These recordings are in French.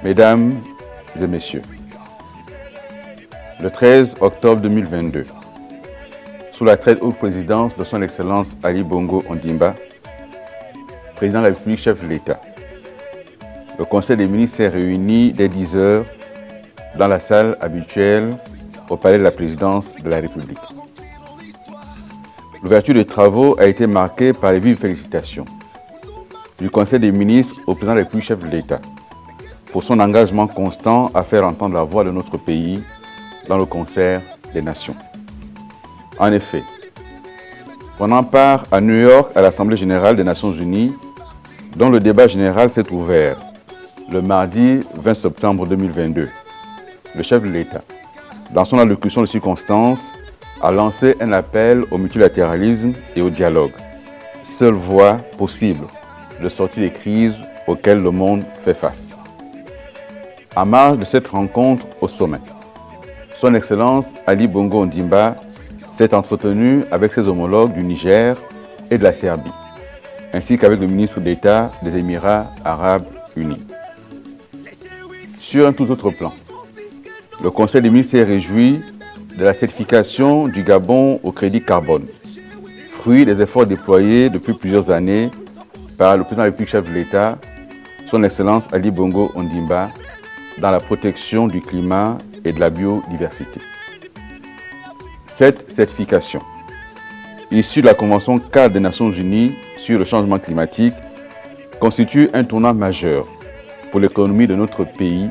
Mesdames et messieurs, le 13 octobre 2022, sous la très haute présidence de son Excellence Ali Bongo Ondimba, président de la République, chef de l'État, le Conseil des ministres s'est réuni dès 10 heures dans la salle habituelle au palais de la présidence de la République. L'ouverture des travaux a été marquée par les vives félicitations du Conseil des ministres au président de la République, chef de l'État, pour son engagement constant à faire entendre la voix de notre pays dans le concert des nations. En effet, prenant part à New York à l'Assemblée générale des Nations unies, dont le débat général s'est ouvert le mardi 20 septembre 2022, le chef de l'État, dans son allocution de circonstance, a lancé un appel au multilatéralisme et au dialogue, seule voie possible de sortie des crises auxquelles le monde fait face. En marge de cette rencontre au sommet, son Excellence Ali Bongo Ondimba s'est entretenu avec ses homologues du Niger et de la Serbie, ainsi qu'avec le ministre d'État des Émirats arabes unis. Sur un tout autre plan, le Conseil des ministres s'est réjoui de la certification du Gabon au crédit carbone, fruit des efforts déployés depuis plusieurs années par le président de la République, chef de l'État, son Excellence Ali Bongo Ondimba, dans la protection du climat et de la biodiversité. Cette certification, issue de la Convention cadre des Nations unies sur le changement climatique, constitue un tournant majeur pour l'économie de notre pays,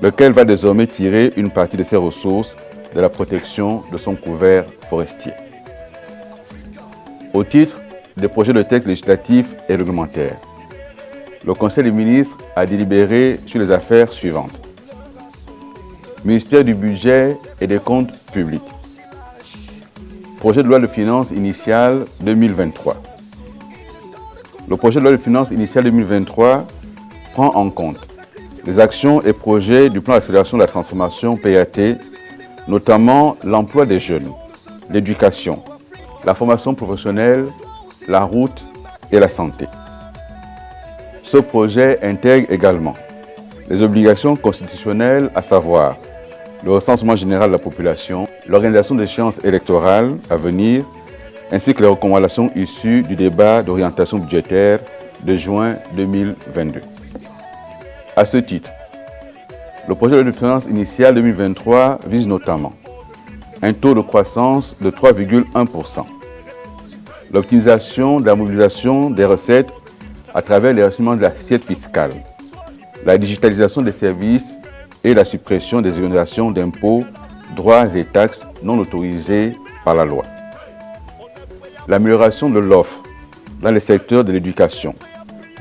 lequel va désormais tirer une partie de ses ressources de la protection de son couvert forestier. Au titre des projets de textes législatifs et réglementaires, le Conseil des ministres a délibéré sur les affaires suivantes. Ministère du Budget et des Comptes publics. Projet de loi de finances initiale 2023. Le projet de loi de finances initiale 2023 prend en compte les actions et projets du plan d'accélération de la transformation PAT, notamment l'emploi des jeunes, l'éducation, la formation professionnelle, la route et la santé. Ce projet intègre également les obligations constitutionnelles, à savoir le recensement général de la population, l'organisation d'échéances électorales à venir, ainsi que les recommandations issues du débat d'orientation budgétaire de juin 2022. À ce titre, le projet de loi de finances initiale 2023 vise notamment un taux de croissance de 3,1%, l'optimisation de la mobilisation des recettes à travers l'élargissement de l'assiette fiscale, la digitalisation des services et la suppression des exonérations d'impôts, droits et taxes non autorisés par la loi. L'amélioration de l'offre dans les secteurs de l'éducation,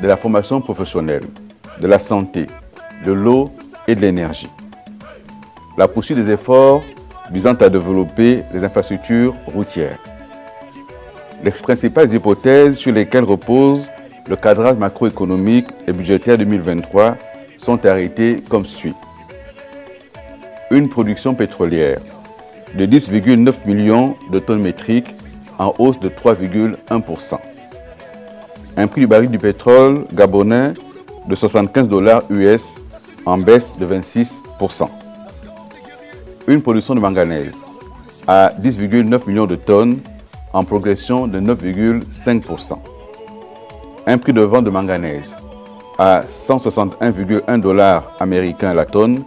de la formation professionnelle, de la santé, de l'eau et de l'énergie. La poursuite des efforts visant à développer les infrastructures routières. Les principales hypothèses sur lesquelles repose le cadrage macroéconomique et budgétaire 2023 sont arrêtées comme suit. Une production pétrolière de 10,9 millions de tonnes métriques en hausse de 3,1%. Un prix du baril du pétrole gabonais de 75 $ US en baisse de 26%. Une production de manganèse à 10,9 millions de tonnes en progression de 9,5%. Un prix de vente de manganèse à 161,1 $ américains la tonne,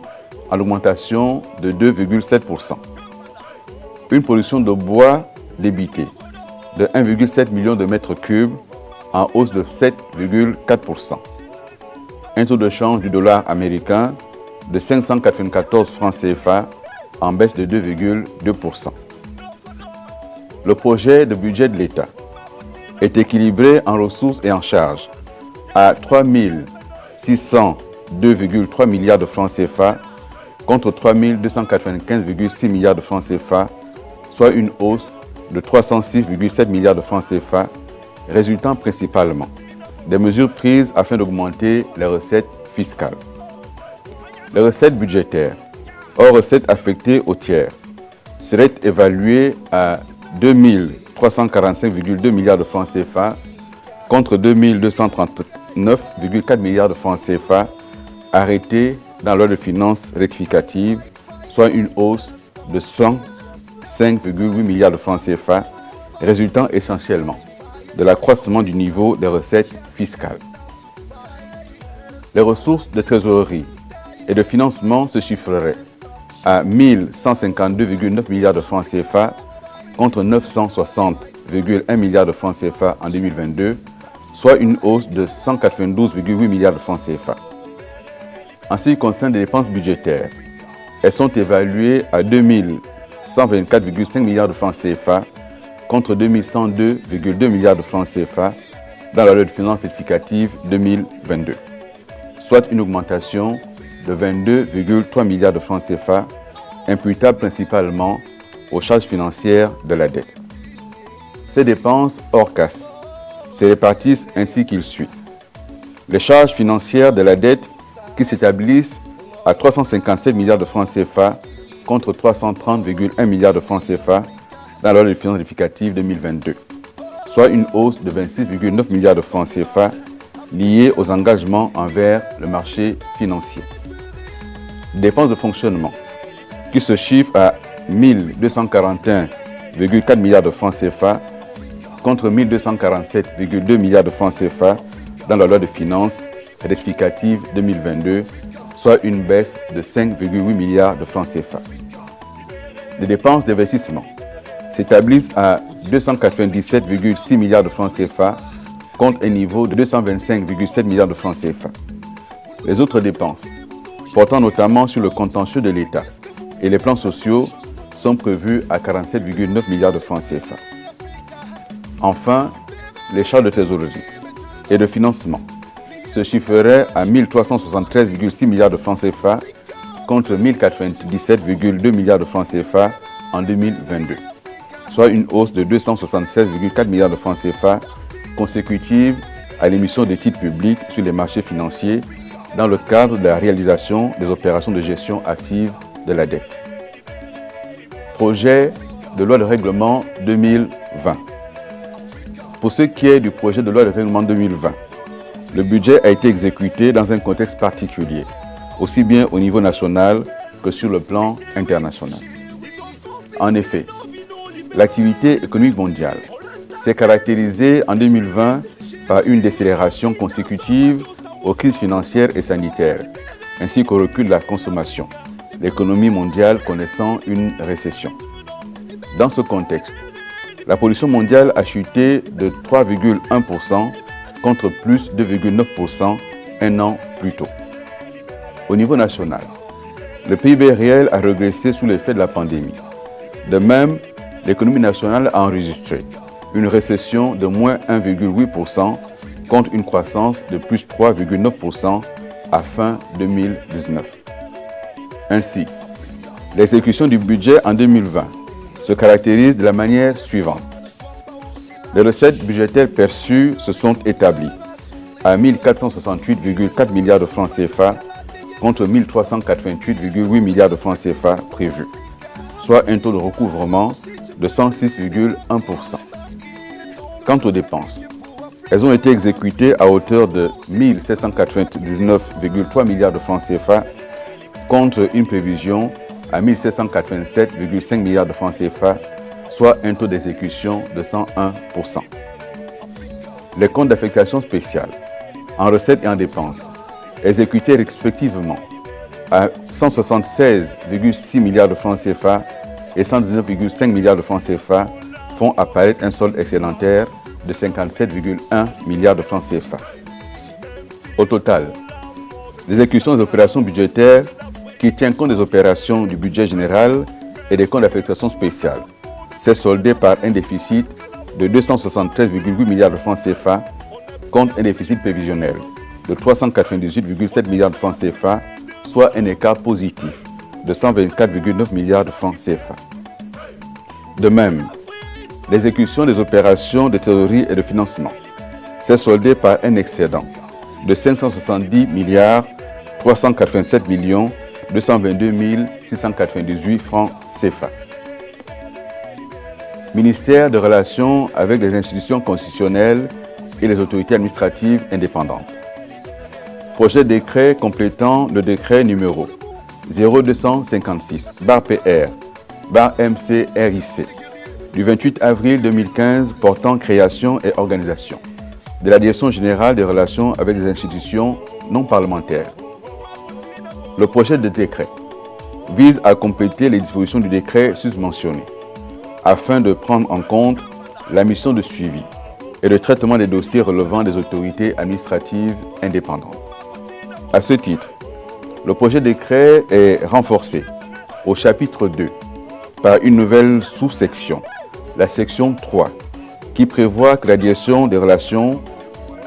en augmentation de 2,7%. Une production de bois débité de 1,7 million de mètres cubes en hausse de 7,4%. Un taux de change du dollar américain de 594 francs CFA en baisse de 2,2%. Le projet de budget de l'État est équilibré en ressources et en charges à 3 602,3 milliards de francs CFA contre 3 295,6 milliards de francs CFA, soit une hausse de 306,7 milliards de francs CFA, résultant principalement des mesures prises afin d'augmenter les recettes fiscales. Les recettes budgétaires, hors recettes affectées aux tiers, serait évalué à 2345,2 milliards de francs CFA contre 2239,4 milliards de francs CFA arrêtés dans la loi de finances rectificative, soit une hausse de 105,8 milliards de francs CFA, résultant essentiellement de l'accroissement du niveau des recettes fiscales. Les ressources de trésorerie et de financement se chiffreraient à 1152,9 milliards de francs CFA contre 960,1 milliards de francs CFA en 2022, soit une hausse de 192,8 milliards de francs CFA. En ce qui concerne les dépenses budgétaires, elles sont évaluées à 2124,5 milliards de francs CFA contre 2102,2 milliards de francs CFA dans la loi de finances rectificative 2022, soit une augmentation de 22,3 milliards de francs CFA, imputable principalement aux charges financières de la dette. Ces dépenses hors casse se répartissent ainsi qu'il suit. Les charges financières de la dette qui s'établissent à 357 milliards de francs CFA contre 330,1 milliards de francs CFA dans la loi de finances rectificative 2022, soit une hausse de 26,9 milliards de francs CFA liée aux engagements envers le marché financier. Dépenses de fonctionnement qui se chiffrent à 1241,4 milliards de francs CFA contre 1247,2 milliards de francs CFA dans la loi de finances rectificative 2022, soit une baisse de 5,8 milliards de francs CFA. Les dépenses d'investissement s'établissent à 297,6 milliards de francs CFA contre un niveau de 225,7 milliards de francs CFA. Les autres dépenses, portant notamment sur le contentieux de l'État et les plans sociaux, sont prévues à 47,9 milliards de francs CFA. Enfin, les charges de trésorerie et de financement se chiffreraient à 1373,6 milliards de francs CFA contre 1097,2 milliards de francs CFA en 2022, soit une hausse de 276,4 milliards de francs CFA consécutive à l'émission des titres publics sur les marchés financiers dans le cadre de la réalisation des opérations de gestion active de la dette. Projet de loi de règlement 2020. Pour ce qui est du projet de loi de règlement 2020, le budget a été exécuté dans un contexte particulier, aussi bien au niveau national que sur le plan international. En effet, l'activité économique mondiale s'est caractérisée en 2020 par une décélération consécutive aux crises financières et sanitaires, ainsi qu'au recul de la consommation, l'économie mondiale connaissant une récession. Dans ce contexte, la production mondiale a chuté de 3,1% contre plus 2,9% un an plus tôt. Au niveau national, le PIB réel a régressé sous l'effet de la pandémie. De même, l'économie nationale a enregistré une récession de moins 1,8% contre une croissance de plus 3,9% à fin 2019. Ainsi, l'exécution du budget en 2020 se caractérise de la manière suivante. Les recettes budgétaires perçues se sont établies à 1468,4 milliards de francs CFA contre 1388,8 milliards de francs CFA prévus, soit un taux de recouvrement de 106,1%. Quant aux dépenses, elles ont été exécutées à hauteur de 1799,3 milliards de francs CFA contre une prévision à 1787,5 milliards de francs CFA, soit un taux d'exécution de 101%. Les comptes d'affectation spéciale, en recettes et en dépenses, exécutés respectivement à 176,6 milliards de francs CFA et 119,5 milliards de francs CFA, font apparaître un solde excédentaire de 57,1 milliards de francs CFA. Au total, l'exécution des opérations budgétaires qui tient compte des opérations du budget général et des comptes d'affectation spéciale s'est soldée par un déficit de 273,8 milliards de francs CFA contre un déficit prévisionnel de 398,7 milliards de francs CFA, soit un écart positif de 124,9 milliards de francs CFA. De même, l'exécution des opérations de trésorerie et de financement s'est soldée par un excédent de 570 milliards 387 millions 222 698 francs CFA. Ministère des Relations avec les institutions constitutionnelles et les autorités administratives indépendantes. Projet de décret complétant le décret numéro 0256/PR/MCRIC du 28 avril 2015 portant création et organisation de la Direction générale des relations avec les institutions non parlementaires. Le projet de décret vise à compléter les dispositions du décret susmentionné afin de prendre en compte la mission de suivi et le traitement des dossiers relevant des autorités administratives indépendantes. À ce titre, le projet de décret est renforcé au chapitre 2 par une nouvelle sous-section, la section 3, qui prévoit que la direction des relations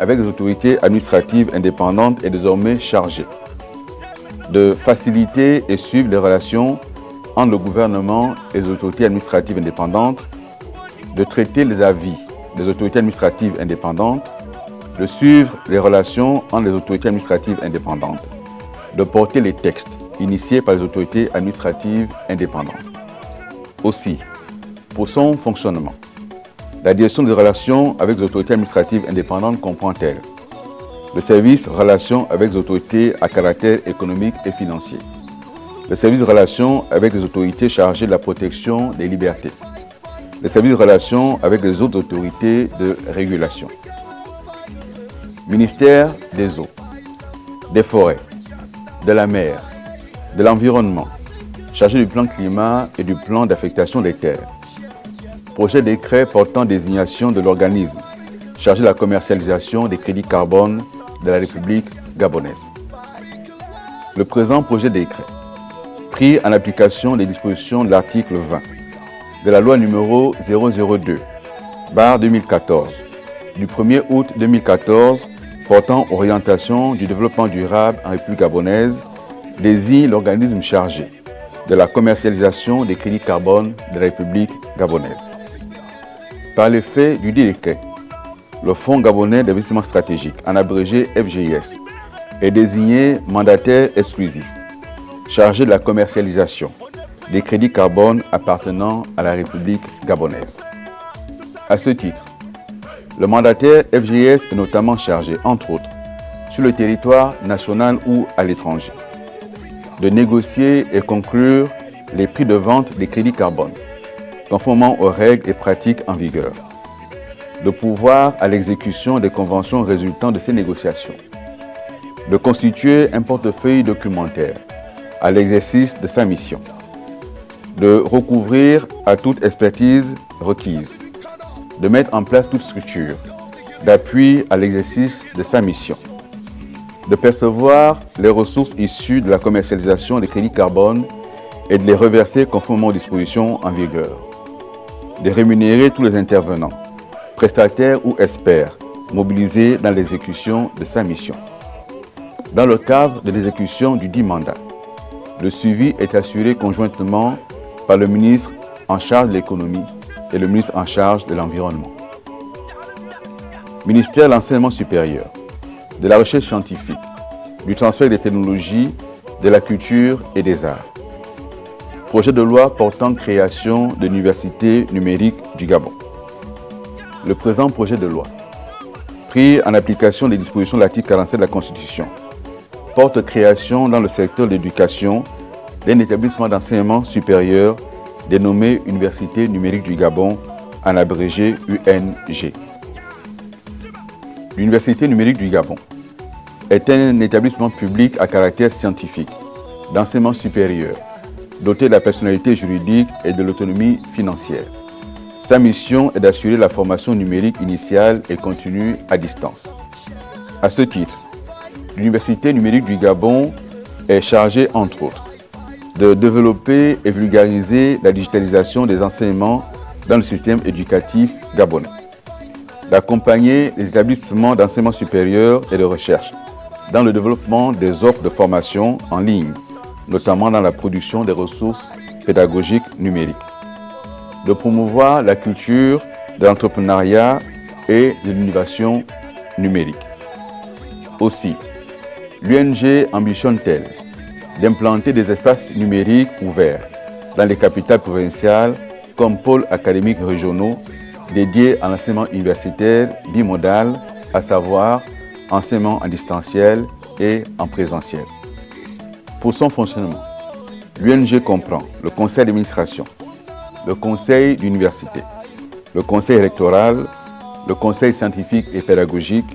avec les autorités administratives indépendantes est désormais chargée de faciliter et suivre les relations entre le gouvernement et les autorités administratives indépendantes, de traiter les avis des autorités administratives indépendantes, de suivre les relations entre les autorités administratives indépendantes, de porter les textes initiés par les autorités administratives indépendantes. Aussi, pour son fonctionnement, la direction des relations avec les autorités administratives indépendantes comprend-elle le service relations avec les autorités à caractère économique et financier, le service de relations avec les autorités chargées de la protection des libertés, le service de relations avec les autres autorités de régulation, ministère des eaux, des forêts, de la mer, de l'environnement, chargé du plan climat et du plan d'affectation des terres. Projet de décret portant désignation de l'organisme chargé de la commercialisation des crédits carbone de la République gabonaise. Le présent projet de décret, pris en application des dispositions de l'article 20 de la loi numéro 002/2014 du 1er août 2014 portant orientation du développement durable en République gabonaise, désigne l'organisme chargé de la commercialisation des crédits carbone de la République gabonaise. Par l'effet du dit décret, le Fonds gabonais d'investissement stratégique, en abrégé FGIS, est désigné mandataire exclusif, chargé de la commercialisation des crédits carbone appartenant à la République gabonaise. À ce titre, le mandataire FGIS est notamment chargé, entre autres, sur le territoire national ou à l'étranger, de négocier et conclure les prix de vente des crédits carbone, conformément aux règles et pratiques en vigueur, de pouvoir à l'exécution des conventions résultant de ces négociations, de constituer un portefeuille documentaire à l'exercice de sa mission, de recouvrir à toute expertise requise, de mettre en place toute structure d'appui à l'exercice de sa mission, de percevoir les ressources issues de la commercialisation des crédits carbone et de les reverser conformément aux dispositions en vigueur, de rémunérer tous les intervenants, prestataires ou experts mobilisés dans l'exécution de sa mission. Dans le cadre de l'exécution du dit mandat, le suivi est assuré conjointement par le ministre en charge de l'économie et le ministre en charge de l'environnement. Ministère de l'enseignement supérieur, de la recherche scientifique, du transfert des technologies, de la culture et des arts. Projet de loi portant création de l'Université numérique du Gabon. Le présent projet de loi, pris en application des dispositions de l'article 47 de la Constitution, porte création dans le secteur de l'éducation d'un établissement d'enseignement supérieur dénommé Université numérique du Gabon, en abrégé UNG. L'Université numérique du Gabon est un établissement public à caractère scientifique, d'enseignement supérieur, doté de la personnalité juridique et de l'autonomie financière. Sa mission est d'assurer la formation numérique initiale et continue à distance. À ce titre, l'Université numérique du Gabon est chargée, entre autres, de développer et vulgariser la digitalisation des enseignements dans le système éducatif gabonais, d'accompagner les établissements d'enseignement supérieur et de recherche dans le développement des offres de formation en ligne, notamment dans la production des ressources pédagogiques numériques, de promouvoir la culture de l'entrepreneuriat et de l'innovation numérique. Aussi, l'UNG ambitionne-t-elle d'implanter des espaces numériques ouverts dans les capitales provinciales comme pôles académiques régionaux dédiés à l'enseignement universitaire bimodal, à savoir enseignement en distanciel et en présentiel. Pour son fonctionnement, l'UNG comprend le conseil d'administration, le conseil d'université, le conseil électoral, le conseil scientifique et pédagogique,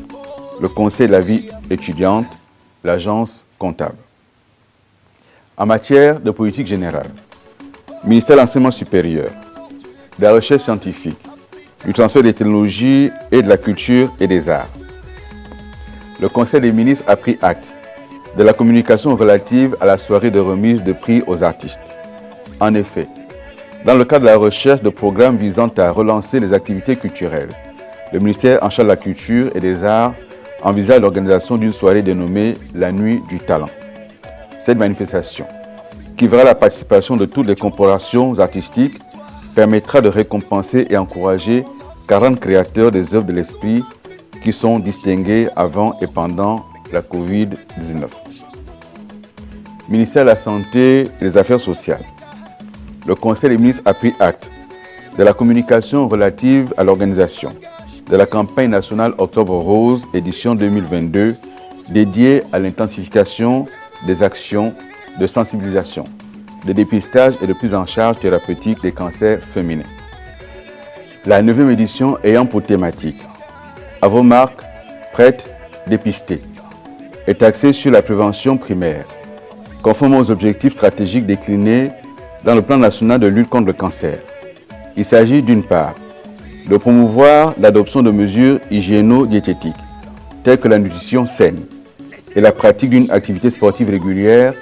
le conseil de la vie étudiante, l'agence comptable. En matière de politique générale, ministère de l'enseignement supérieur, de la recherche scientifique, du transfert des technologies et de la culture et des arts. Le Conseil des ministres a pris acte de la communication relative à la soirée de remise de prix aux artistes. En effet, dans le cadre de la recherche de programmes visant à relancer les activités culturelles, le ministère en charge de la culture et des arts envisage l'organisation d'une soirée dénommée la Nuit du Talent. Cette manifestation, qui verra la participation de toutes les corporations artistiques, permettra de récompenser et encourager 40 créateurs des œuvres de l'esprit qui sont distingués avant et pendant la Covid-19. Ministère de la Santé et des Affaires sociales. Le Conseil des ministres a pris acte de la communication relative à l'organisation de la campagne nationale Octobre Rose, édition 2022, dédiée à l'intensification des actions de sensibilisation, de dépistage et de prise en charge thérapeutique des cancers féminins. La 9e édition ayant pour thématique « À vos marques, prêtes, dépistées » est axée sur la prévention primaire, conformément aux objectifs stratégiques déclinés dans le plan national de lutte contre le cancer. Il s'agit d'une part de promouvoir l'adoption de mesures hygiéno-diététiques telles que la nutrition saine et la pratique d'une activité sportive régulière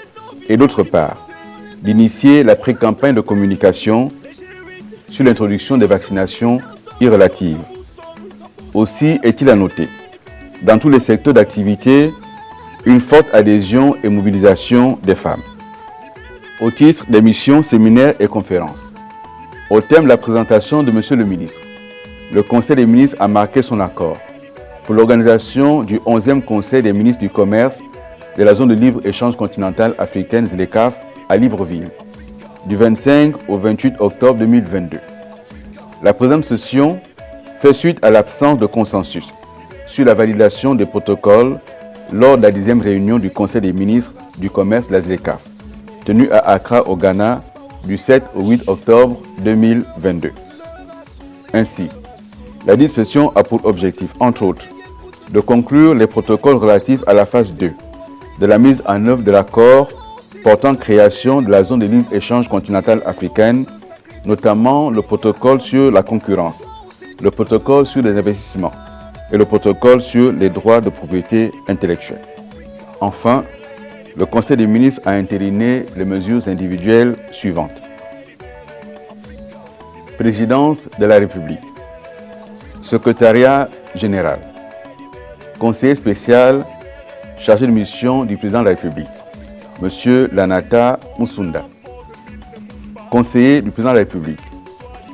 et d'autre part d'initier la pré-campagne de communication sur l'introduction des vaccinations irrelatives. Aussi est-il à noter, dans tous les secteurs d'activité, une forte adhésion et mobilisation des femmes. Au titre des missions, séminaires et conférences, au thème de la présentation de M. le ministre, le Conseil des ministres a marqué son accord pour l'organisation du 11e Conseil des ministres du commerce de la zone de libre-échange continentale africaine ZLECAf à Libreville, du 25 au 28 octobre 2022. La présente session fait suite à l'absence de consensus sur la validation des protocoles lors de la 10e réunion du Conseil des ministres du commerce de la ZLECAf, tenue à Accra au Ghana du 7 au 8 octobre 2022. Ainsi, la dite session a pour objectif, entre autres, de conclure les protocoles relatifs à la phase 2 de la mise en œuvre de l'accord portant création de la zone de libre-échange continentale africaine, notamment le protocole sur la concurrence, le protocole sur les investissements et le protocole sur les droits de propriété intellectuelle. Enfin, le Conseil des ministres a entériné les mesures individuelles suivantes. Présidence de la République. Secrétariat général. Conseiller spécial chargé de mission du président de la République, M. Lanata Musunda. Conseiller du président de la République,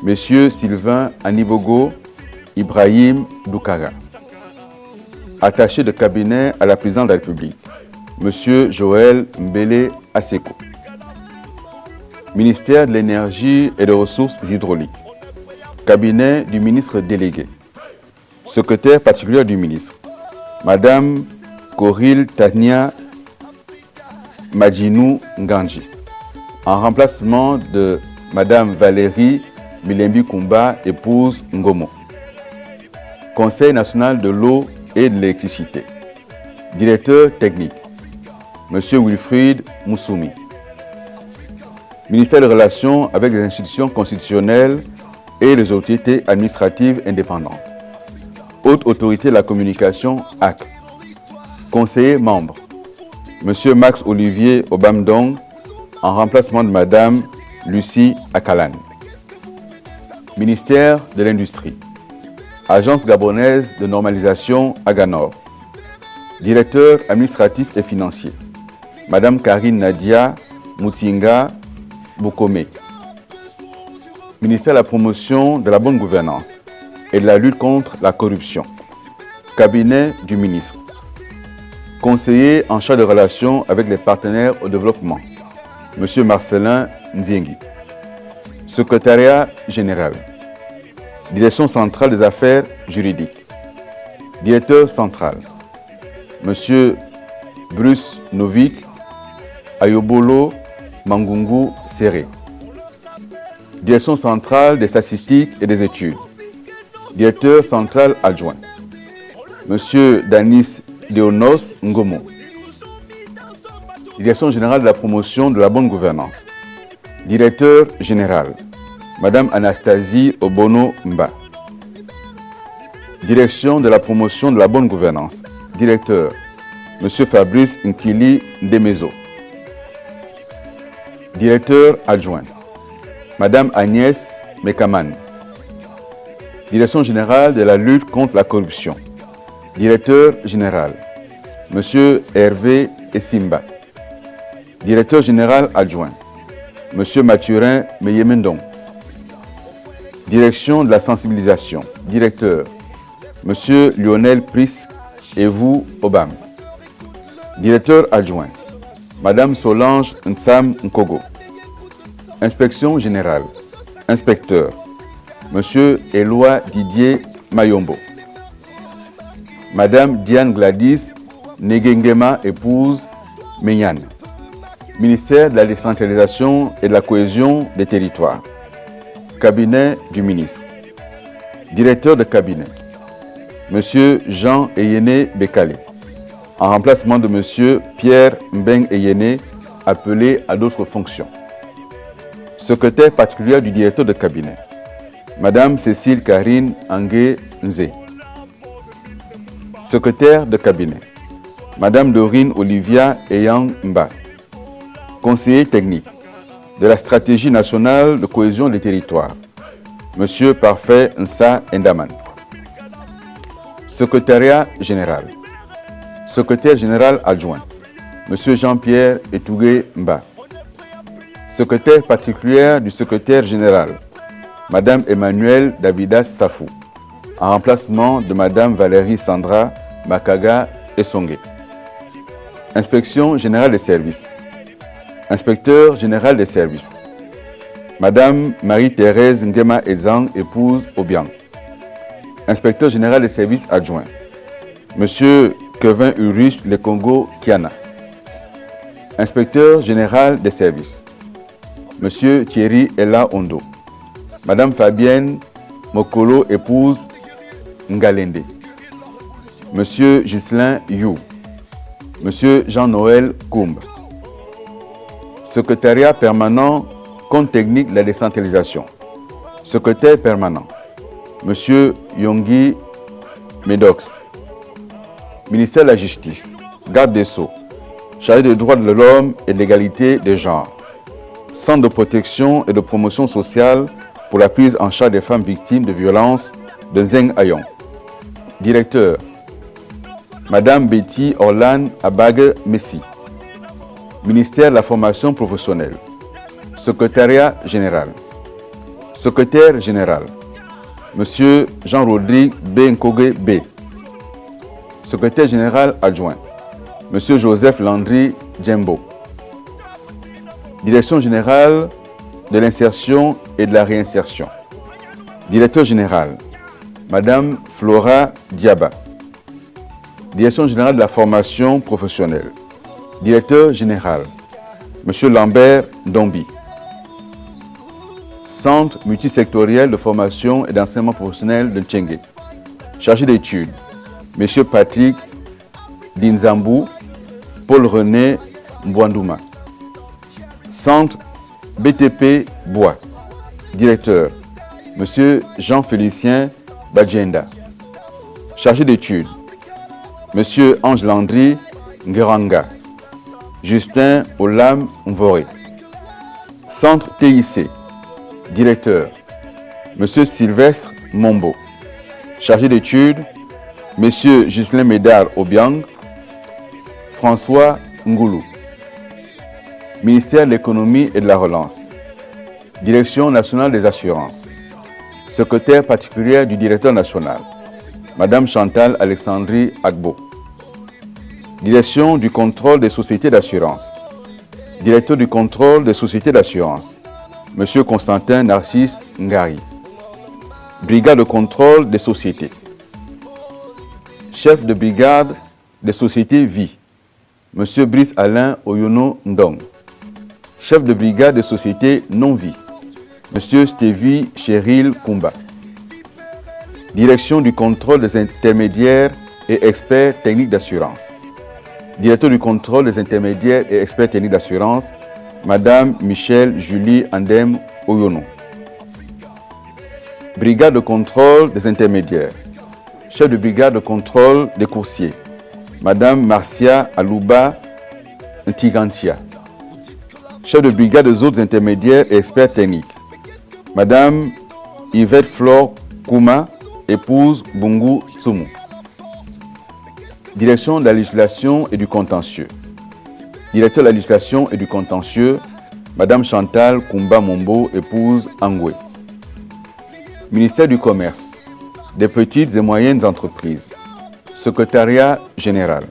M. Sylvain Anibogo Ibrahim Doukaga. Attaché de cabinet à la présidente de la République, M. Joël Mbele Aseko. Ministère de l'Énergie et des Ressources hydrauliques. Cabinet du ministre délégué. Secrétaire particulier du ministre, Madame Koril Tania Madjinou Nganji, en remplacement de Madame Valérie Milembi Kumba, épouse Ngomo. Conseil national de l'eau et de l'électricité. Directeur technique, M. Wilfried Moussoumi. Ministère des Relations avec les institutions constitutionnelles et les autorités administratives indépendantes. Haute autorité de la communication, AC. Conseiller membre, M. Max Olivier Obamdong, en remplacement de Mme Lucie Akalan. Ministère de l'Industrie. Agence gabonaise de normalisation Aganor. Directeur administratif et financier, Mme Karine Nadia Moutinga Boukome. Ministère de la promotion de la bonne gouvernance et de la lutte contre la corruption. Cabinet du ministre. Conseiller en charge de relations avec les partenaires au développement, M. Marcelin Nziengi. Secrétariat général. Direction centrale des affaires juridiques. Directeur central. Monsieur Bruce Novik Ayobolo Mangungu Serré. Direction centrale des statistiques et des études. Directeur central adjoint. Monsieur Danis Leonos Ngomo. Direction générale de la promotion de la bonne gouvernance. Directeur général, Madame Anastasie Obono Mba. Direction de la promotion de la bonne gouvernance. Directeur, Monsieur Fabrice Nkili Ndemezo. Directeur adjoint, Madame Agnès Mekaman. Direction générale de la lutte contre la corruption. Directeur général, Monsieur Hervé Essimba. Directeur général adjoint, Monsieur Mathurin Meyemendon. Direction de la sensibilisation. Directeur, Monsieur Lionel Pris et vous, Obam. Directeur adjoint, Madame Solange Nsam Nkogo. Inspection générale. Inspecteur, Monsieur Éloi Didier Mayombo. Madame Diane Gladys Negengema, épouse Menyan. Ministère de la décentralisation et de la cohésion des territoires. Cabinet du ministre. Directeur de cabinet, Monsieur Jean Eyene Bekale, en remplacement de Monsieur Pierre Mbeng Eyene, appelé à d'autres fonctions. Secrétaire particulière du directeur de cabinet, Madame Cécile Karine Angé Nze. Secrétaire de cabinet, Madame Dorine Olivia Eyang Mba. Conseiller technique de la stratégie nationale de cohésion des territoires, Monsieur Parfait Nsa Endaman. Secrétariat général. Secrétaire général adjoint, Monsieur Jean-Pierre Etougué Mba. Secrétaire particulière du secrétaire général, Madame Emmanuelle Davidas Safou, en remplacement de Madame Valérie Sandra Makaga Essongue. Inspection générale des services. Inspecteur général des services, Madame Marie-Thérèse Ngema Ezang, épouse Obiang. Inspecteur général des services adjoints, Monsieur Kevin Urus Le Congo Kiana. Inspecteur général des services, Monsieur Thierry Ella Ondo. Madame Fabienne Mokolo, épouse Ngalende. Monsieur Ghislain You. Monsieur Jean-Noël Koumba. Secrétariat permanent, compte technique de la décentralisation. Secrétaire permanent, Monsieur Yongi Medox. Ministère de la Justice, Garde des Sceaux, chargé des droits de l'homme et de l'égalité des genres. Centre de protection et de promotion sociale pour la prise en charge des femmes victimes de violences de Zeng Ayon. Directeur, Madame Betty Orlan Abag Messi. Ministère de la formation professionnelle. Secrétariat général. Secrétaire général, Monsieur Jean-Rodrigue Benkogue B. Secrétaire général adjoint, Monsieur Joseph Landry Djembo. Direction générale de l'insertion et de la réinsertion. Directeur général, Madame Flora Diaba. Direction générale de la formation professionnelle. Directeur général, Monsieur Lambert Dombi. Centre multisectoriel de formation et d'enseignement professionnel de Tchengue. Chargé d'études, Monsieur Patrick Dinzambou, Paul-René Mbwandouma. Centre BTP Bois. Directeur, Monsieur Jean-Félicien Badjenda. Chargé d'études, Monsieur Ange Landry Ngeranga. Justin Olam Mvore. Centre TIC. Directeur, Monsieur Sylvestre Mombo. Chargé d'études, Monsieur Ghislain Médard Obiang. François Ngoulou. Ministère de l'économie et de la relance. Direction nationale des assurances. Secrétaire particulière du directeur national, Madame Chantal Alexandrie Agbo. Direction du contrôle des sociétés d'assurance. Directeur du contrôle des sociétés d'assurance, M. Constantin Narcisse Ngari. Brigade de contrôle des sociétés. Chef de brigade des sociétés Vie, M. Brice Alain Oyono Ndong. Chef de brigade des sociétés Non-Vie, M. Stevie Cheryl Kumba. Direction du contrôle des intermédiaires et experts techniques d'assurance. Directeur du contrôle des intermédiaires et experts techniques d'assurance, Madame Michelle Julie Andem Oyono. Brigade de contrôle des intermédiaires. Chef de brigade de contrôle des coursiers, Madame Marcia Alouba Ntigantia. Chef de brigade des autres intermédiaires et experts techniques, Madame Yvette Flore Kouma, épouse Bungu Tsumu. Direction de la législation et du contentieux. Directeur de la législation et du contentieux, Madame Chantal Kumba Mombo, épouse Angwe. Ministère du Commerce, des petites et moyennes entreprises. Secrétariat général.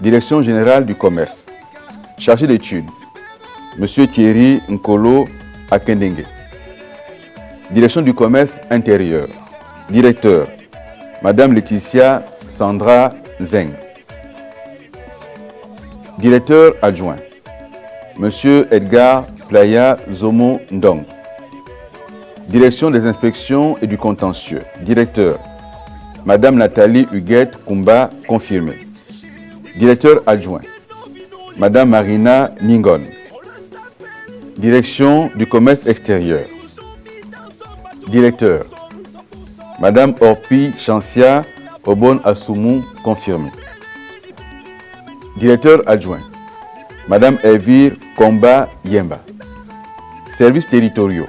Direction générale du commerce. Chargé d'études, Monsieur Thierry Nkolo Akendenge. Direction du commerce intérieur. Directeur, Madame Laetitia Sandra Zeng. Directeur adjoint, Monsieur Edgar Playa Zomo Ndong. Direction des inspections et du contentieux. Directeur, Madame Nathalie Huguette Kumba, confirmée. Directeur adjoint, Madame Marina Ningon. Direction du commerce extérieur. Directeur, Madame Orpi Chancia Obon Assoumou, confirmée. Directeur adjoint, Madame Elvire Komba Yemba. Services territoriaux.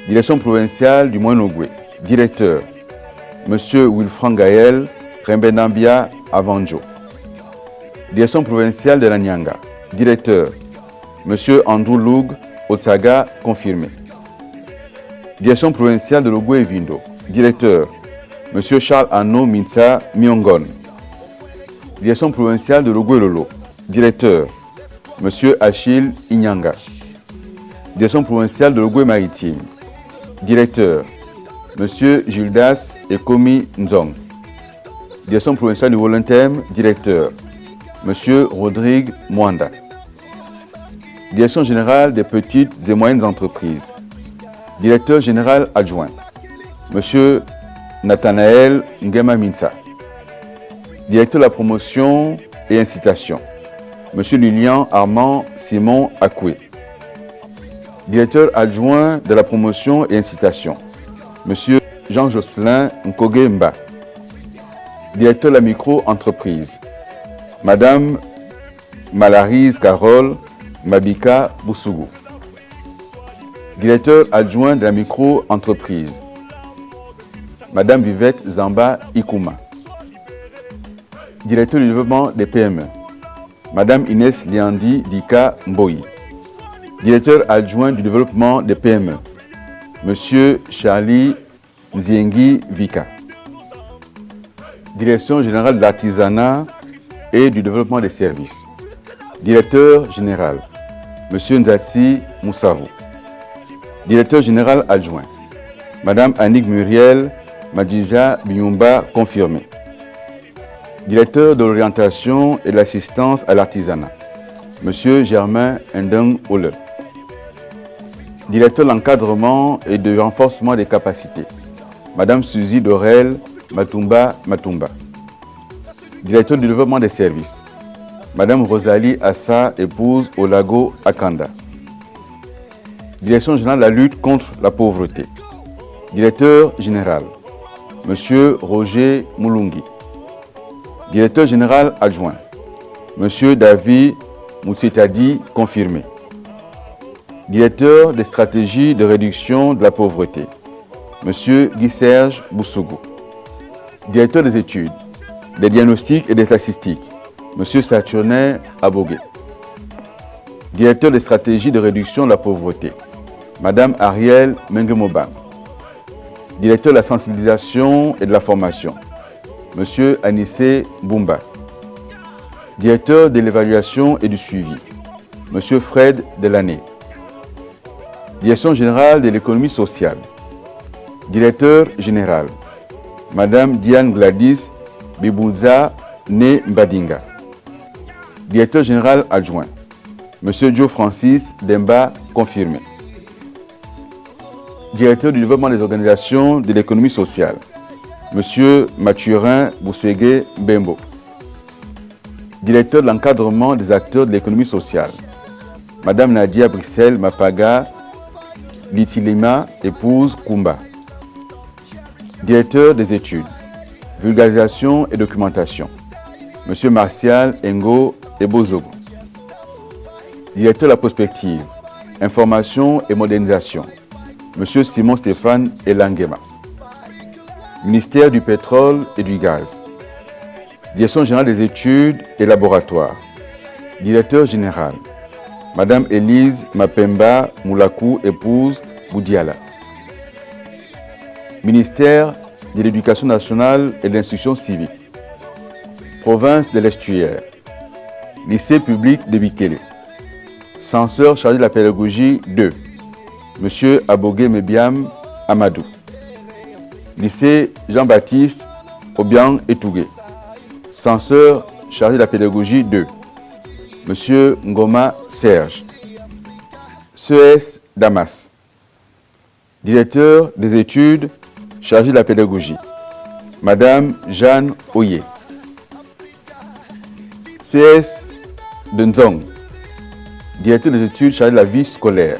Direction provinciale du Moyen-Ogooué. Directeur, Monsieur Wilfran Gaël Rembenambia Avanjo. Direction provinciale de la Nyanga. Directeur, Monsieur Andrew Loug Otsaga, confirmé. Direction provinciale de l'Ogooué Vindo. Directeur, Monsieur Charles Anno Minsa Myongon. Direction provinciale de l'Ogooué Lolo. Directeur, Monsieur Achille Inyanga. Direction provinciale de l'Ogooué Maritime. Directeur, Monsieur Gildas Ekomi Nzong. Direction provinciale du Volontaire, directeur, Monsieur Rodrigue Mwanda. Direction générale des petites et moyennes entreprises. Directeur général adjoint, Monsieur Nathanaël Ngema Minsa. Directeur de la promotion et incitation, Monsieur Lilian Armand Simon Akwe. Directeur adjoint de la promotion et incitation, Monsieur Jean-Jocelyn Nkoge Mba. Directeur de la micro-entreprise, Madame Malarise Carole Mabika Boussougou. Directeur adjoint de la micro-entreprise, Madame Vivette Zamba Ikuma. Directeur du développement des PME, Madame Inès Liandi Dika Mboyi. Directeur adjoint du développement des PME, Monsieur Charlie Nziengi Vika. Direction générale de l'artisanat et du développement des services. Directeur général, Monsieur Nzatsi Moussavou. Directeur général adjoint, Madame Annick Muriel Madjija Biumba, confirmé. Directeur de l'orientation et de l'assistance à l'artisanat, Monsieur Germain Ndeng Ole. Directeur de l'encadrement et de renforcement des capacités, Madame Suzy Dorel Matumba Matumba. Directeur du développement des services, Madame Rosalie Assa, épouse Olago Akanda. Direction générale de la lutte contre la pauvreté. Directeur général, Monsieur Roger Moulungi. Directeur général adjoint, Monsieur David Moussitadi, confirmé. Directeur des stratégies de réduction de la pauvreté, Monsieur Guy-Serge Boussougou. Directeur des études, des diagnostics et des statistiques, Monsieur Saturnin Abogué. Directeur des stratégies de réduction de la pauvreté, Madame Ariel Mengemoba. Directeur de la sensibilisation et de la formation, Monsieur Anissé Boumba. Directeur de l'évaluation et du suivi, Monsieur Fred Delaney. Direction générale de l'économie sociale. Directeur général, Madame Diane Gladys Bibouza Né Mbadinga. Directeur général adjoint, Monsieur Joe Francis Demba, confirmé. Directeur du développement des organisations de l'économie sociale, Monsieur Mathurin Bousségué Bembo. Directeur de l'encadrement des acteurs de l'économie sociale, Madame Nadia Bruxelles Mapaga Litilima, épouse Kumba. Directeur des études, vulgarisation et documentation, Monsieur Martial Ngo Ebozogo. Directeur de la prospective, information et modernisation, Monsieur Simon Stéphane Elangema. Ministère du pétrole et du gaz. Direction générale des études et laboratoires. Directeur général, Madame Élise Mapemba Moulakou, épouse Boudiala. Ministère de l'Éducation nationale et de l'Instruction civique. Province de l'Estuaire. Lycée public de Bikele. Censeur chargé de la pédagogie 2. Monsieur Abogué Mebiam Amadou. Lycée Jean-Baptiste Obiang Etougué. Censeur chargé de la pédagogie 2. Monsieur Ngoma Serge. CES Damas. Directeur des études chargé de la pédagogie, Madame Jeanne Oye. CS de Nzong. Directeur des études chargé de la vie scolaire,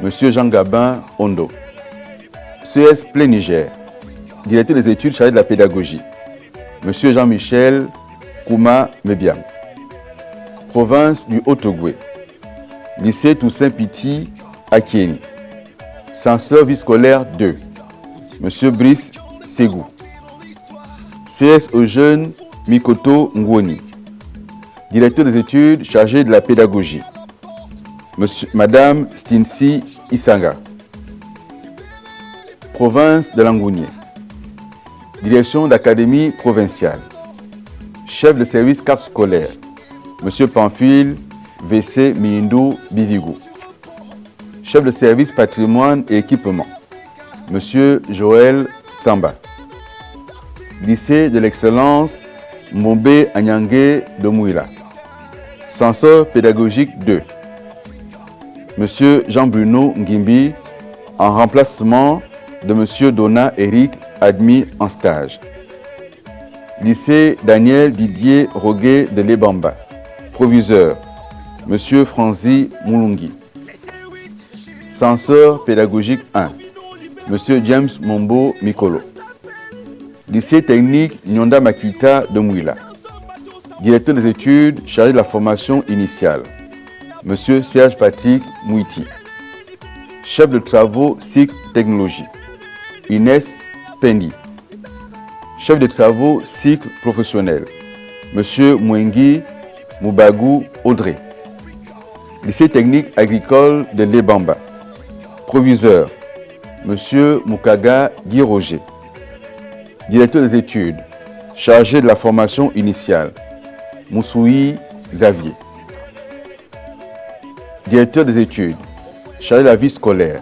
Monsieur Jean Gabin Ondo. CS Plein Niger. Directeur des études chargé de la pédagogie, Monsieur Jean-Michel Kouma Mebiam. Province du Haut-Ogooué. Lycée Toussaint Piti Akieni. Censeur vie scolaire 2. Monsieur Brice Ségou. CS aux jeunes Mikoto Ngwoni. Directeur des études chargé de la pédagogie, Madame Stinsi Isanga. Province de Langounié. Direction d'académie provinciale. Chef de service carte scolaire, Monsieur Pamphile VC Mindou Bivigou. Chef de service patrimoine et équipement, Monsieur Joël Tsamba. Lycée de l'excellence Mbombe Anyangé de Mouila. Censeur pédagogique 2, Monsieur Jean-Bruno Ngimbi, en remplacement de Monsieur Dona Eric, admis en stage. Lycée Daniel Didier Roguet de Lebamba. Proviseur, Monsieur Franzi Moulungi. Censeur pédagogique 1, Monsieur James Mombo Mikolo. Lycée technique Nyonda Makita de Mouila. Directeur des études chargé de la formation initiale, Monsieur Serge Patrick Mouiti. Chef de travaux cycle technologie, Inès Pendi. Chef de travaux cycle professionnel, Monsieur Mwengi Moubagou Audrey. Lycée technique agricole de Lebamba. Proviseur, Monsieur Mukaga Guy Roger. Directeur des études chargé de la formation initiale, Moussoui Xavier. Directeur des études chargé de la vie scolaire,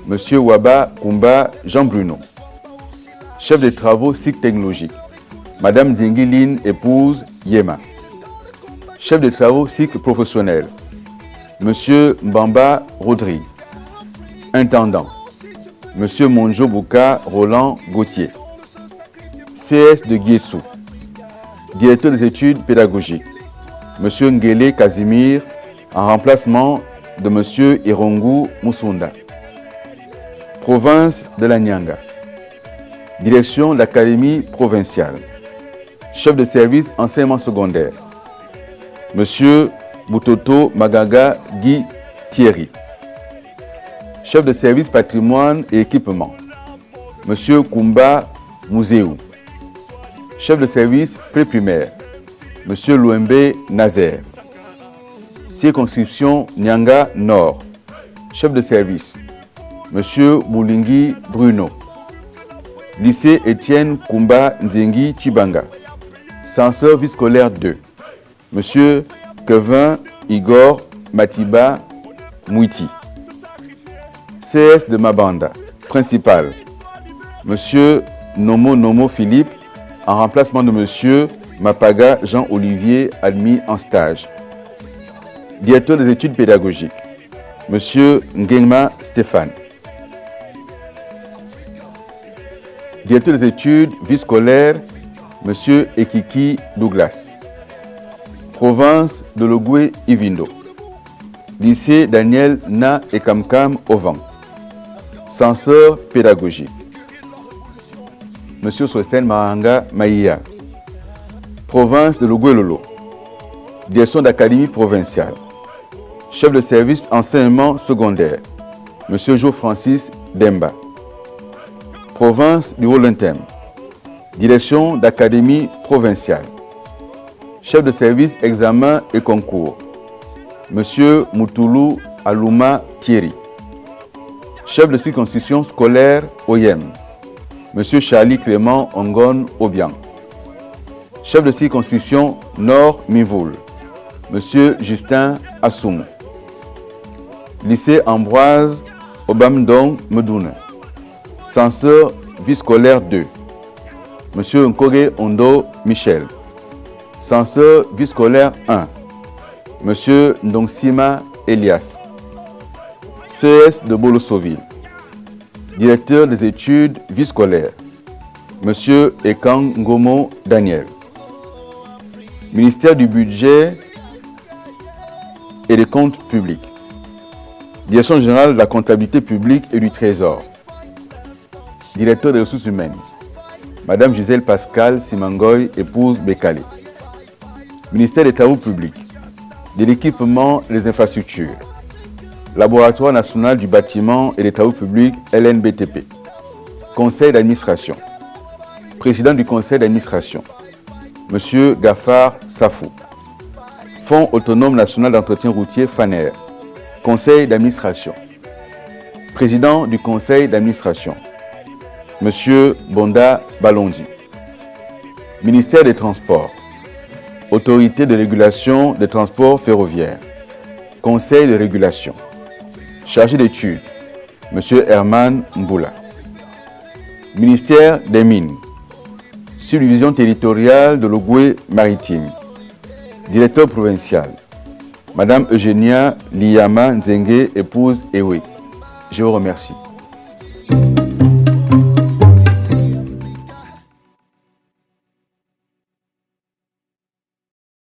Monsieur Waba Kumba Jean Bruno. Chef de travaux cycle technologique, Madame Zingiline épouse Yema. Chef de travaux cycle professionnel, Monsieur Mbamba Rodrigue. Intendant, Monsieur Monjo Bouka Roland Gauthier. CS de Guietsou. Directeur des études pédagogiques, Monsieur Ngele Casimir, en remplacement de Monsieur Irongu Moussunda. Province de la Nyanga. Direction de l'Académie provinciale. Chef de service enseignement secondaire, Monsieur Boutoto Magaga Guy Thierry. Chef de service patrimoine et équipement, Monsieur Kumba Mouzeou. Chef de service pré-primaire, Monsieur Louembe Nazer. Circonscription Nyanga Nord. Chef de service, Monsieur Boulingi Bruno. Lycée Étienne Kumba Nzengi Chibanga. Censeur vie scolaire 2, Monsieur Kevin Igor Matiba Mouiti. CS de Mabanda, principal, Monsieur Nomo Philippe, en remplacement de Monsieur Mapaga Jean-Olivier, admis en stage. Directeur des études pédagogiques, Monsieur Ngema Stéphane. Directeur des études vie scolaire, Monsieur Ekiki Douglas. Province de Logoué Ivindo. Lycée Daniel Na Ekamkam Ovan. Censeur pédagogique, Monsieur Sosten Mahanga Maïa. Province de Logoué Lolo. Direction d'académie provinciale. Chef de service enseignement secondaire, Monsieur Jo Francis Demba. Province du Haut-Lentem. Direction d'académie provinciale. Chef de service examen et concours, Monsieur Moutoulou Alouma Thierry. Chef de circonscription scolaire OYEM, Monsieur Charlie Clément Ongon Obiang. Chef de circonscription Nord Mivoul, Monsieur Justin Assoum. Lycée Ambroise Obamdong Medoune. Censeur vie scolaire 2, Monsieur Nkoge Ondo Michel. Censeur vie scolaire 1, Monsieur Ndongsima Elias. CS de Bolosoville. Directeur des études vie scolaire, Monsieur Ekang Ngomo Daniel. Ministère du budget et des comptes publics. Direction générale de la comptabilité publique et du trésor. Directeur des ressources humaines, Madame Gisèle Pascal Simangoy, épouse Bekale. Ministère des travaux publics, de l'équipement et des infrastructures. Laboratoire national du bâtiment et des travaux publics LNBTP. Conseil d'administration. Président du conseil d'administration, Monsieur Gafar Safou. Fonds autonome national d'entretien routier FANER. Conseil d'administration. Président du conseil d'administration, Monsieur Bonda Balondi. Ministère des Transports. Autorité de régulation des transports ferroviaires. Conseil de régulation. Chargé d'études, Monsieur Herman Mboula. Ministère des Mines. Subdivision territoriale de l'Ogoué maritime. Directeur provincial, Madame Eugénia Liyama Nzenge, épouse Ewe. Je vous remercie.